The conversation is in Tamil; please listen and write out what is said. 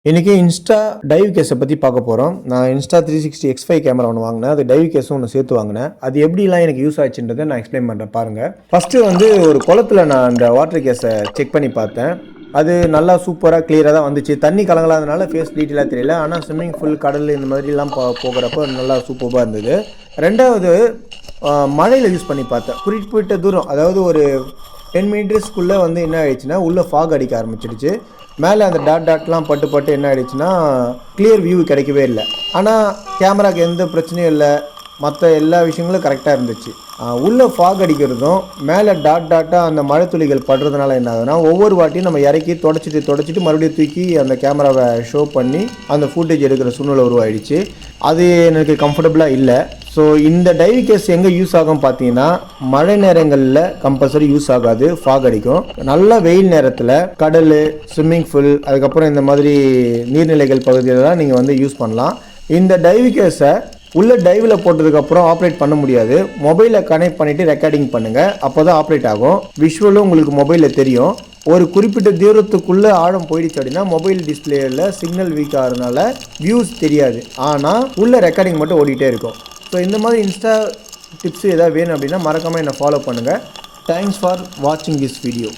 இன்றைக்கி இன்ஸ்டா டைவ் கேஸை பற்றி பார்க்க போகிறோம். நான் இன்ஸ்டா 360 X5 கேமரா ஒன்று வாங்கினேன். அது டைவ் கேஸும் ஒன்று சேர்த்து வாங்கினேன். அது எப்படிலாம் எனக்கு யூஸ் ஆச்சுன்றதை நான் எக்ஸ்பிளைன் பண்ணுறேன் பாருங்கள். ஃபஸ்ட்டு ஒரு குளத்தில் நான் அந்த வாட்டர் கேஸை செக் பண்ணி பார்த்தேன். அது நல்லா சூப்பராக கிளியராக தான் வந்துச்சு. தண்ணி கலங்கலாதனால ஃபேஸ் டீட்டெயிலாக தெரியல. ஆனால் ஸ்விம்மிங் ஃபுல் கடல் இந்த மாதிரிலாம் போகிறப்போ நல்லா சூப்பராக இருந்தது. ரெண்டாவது மழையில் யூஸ் பண்ணி பார்த்தேன். குறிப்பிட்ட தூரம், அதாவது ஒரு 10 மீட்டர்ஸ்க்குள்ளே என்ன ஆயிடுச்சுன்னா உள்ளே ஃபாக் அடிக்க ஆரம்பிச்சிடுச்சு. மேலே அந்த டாட்லாம் பட்டு என்ன ஆகிடுச்சுன்னா கிளியர் வியூ கிடைக்கவே இல்லை. ஆனால் கேமராவுக்கு எந்த பிரச்சனையும் இல்லை, மற்ற எல்லா விஷயங்களும் கரெக்டாக இருந்துச்சு. உள்ளே ஃபாக் அடிக்கிறதும் மேலே டாட்டாக அந்த மழை துளிகள் படுறதுனால என்ன ஆகுதுன்னா ஒவ்வொரு வாட்டியும் நம்ம இறக்கி தொடச்சிட்டு மறுபடியும் தூக்கி அந்த கேமராவை ஷோ பண்ணி அந்த ஃபுட்டேஜ் எடுக்கிற சூழ்நிலை உருவாயிடுச்சு. அது எனக்கு கம்ஃபர்டபுளாக இல்லை. ஸோ இந்த டைவ் கேஸ் எங்கே யூஸ் ஆகும் பார்த்தீங்கன்னா, மழை நேரங்களில் கம்பல்சரி யூஸ் ஆகாது, ஃபாக் அடிக்கும். நல்ல வெயில் நேரத்தில் கடல், ஸ்விம்மிங் ஃபுல், அதுக்கப்புறம் இந்த மாதிரி நீர்நிலைகள் பகுதியிலலாம் நீங்கள் யூஸ் பண்ணலாம். இந்த டைவ் கேஸை உள்ள டைவில் போட்டதுக்கப்புறம் ஆப்ரேட் பண்ண முடியாது. மொபைலில் கனெக்ட் பண்ணிவிட்டு ரெக்கார்டிங் பண்ணுங்கள், அப்போ தான் ஆப்ரேட் ஆகும். விஷுவலும் உங்களுக்கு மொபைலில் தெரியும். ஒரு குறிப்பிட்ட தூரத்துக்குள்ளே ஆழம் போயிடுச்சு அப்படின்னா மொபைல் டிஸ்பிளேயில் சிக்னல் வீக் ஆகிறதுனால வியூஸ் தெரியாது, ஆனால் உள்ள ரெக்கார்டிங் மட்டும் ஓடிட்டே இருக்கும். ஸோ இந்த மாதிரி இன்ஸ்டா டிப்ஸ் எதாவது வேணும் அப்படின்னா மறக்காமல் என்னை ஃபாலோ பண்ணுங்கள். தேங்க்ஸ் ஃபார் வாட்சிங் திஸ் வீடியோ.